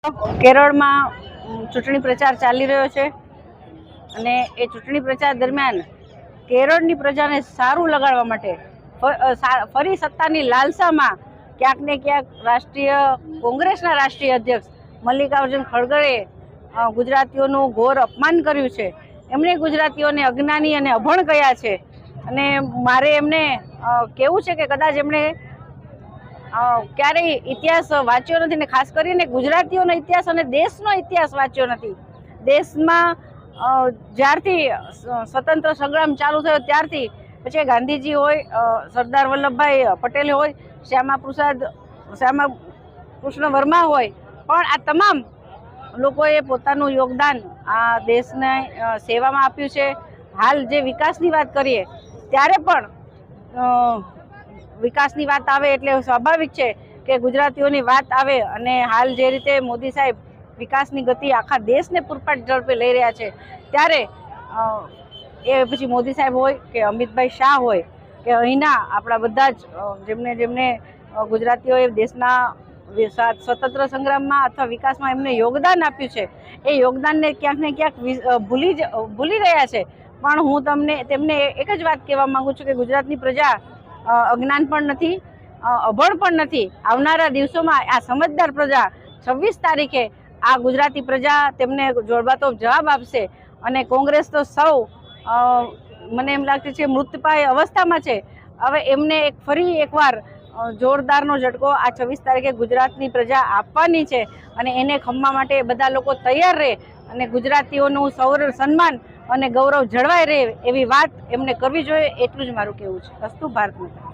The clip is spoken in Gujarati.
કેરળમાં ચૂંટણી પ્રચાર ચાલી રહ્યો છે અને એ ચૂંટણી પ્રચાર દરમિયાન કેરળની પ્રજાને સારું લગાડવા માટે ફરી સત્તાની લાલસામાં ક્યાંક ને ક્યાંક કોંગ્રેસના રાષ્ટ્રીય અધ્યક્ષ મલ્લિકાર્જુન ખડગરે ગુજરાતીઓનું ઘોર અપમાન કર્યું છે। એમણે ગુજરાતીઓને અજ્ઞાની અને અભણ કહ્યા છે અને મારે એમને કહેવું છે કે કદાચ એમણે ક્યારેય ઇતિહાસ વાંચ્યો નથી ને ખાસ કરીને ગુજરાતીઓનો ઇતિહાસ અને દેશનો ઇતિહાસ વાંચ્યો નથી। દેશમાં જ્યારથી સ્વતંત્ર સંગ્રામ ચાલુ થયો ત્યારથી પછી ગાંધીજી હોય, સરદાર વલ્લભભાઈ પટેલ હોય, શ્યામા કૃષ્ણ વર્મા હોય, પણ આ તમામ લોકોએ પોતાનું યોગદાન આ દેશને સેવામાં આપ્યું છે। હાલ જે વિકાસની વાત કરીએ ત્યારે પણ વિકાસની વાત આવે એટલે સ્વાભાવિક છે કે ગુજરાતીઓની વાત આવે અને હાલ જે રીતે મોદી સાહેબ વિકાસની ગતિ આખા દેશને પૂરપાટ ઝડપે લઈ રહ્યા છે ત્યારે એ પછી મોદી સાહેબ હોય કે અમિતભાઈ શાહ હોય કે અહીંના આપણા બધા જ જેમને ગુજરાતીઓએ દેશના સ્વતંત્ર સંગ્રામમાં અથવા વિકાસમાં એમને યોગદાન આપ્યું છે એ યોગદાનને ક્યાંક ને ક્યાંક ભૂલી રહ્યા છે। પણ હું તેમને એક જ વાત કહેવા માંગુ છું કે ગુજરાતની પ્રજા અજ્ઞાન પણ નથી, અભણ પણ નથી। આવનારા દિવસોમાં આ સમજદાર પ્રજા 26 તારીખે આ ગુજરાતી પ્રજા તેમને જવાબતોબ જવાબ આપશે અને કોંગ્રેસ તો સૌ મને એમ લાગે છે મૃતપાય અવસ્થામાં છે। હવે એમને ફરી એકવાર જોરદારનો ઝટકો આ 26 તારીખે ગુજરાતની પ્રજા આપવાની છે અને એને ખમવા માટે બધા લોકો તૈયાર રહે અને ગુજરાતીઓનું સન્માન અને ગૌરવ જળવાઈ રહે એવી વાત એમને કરવી જોઈએ, એટલું જ મારું કહેવું છે। અસ્તુ ભારત માતા।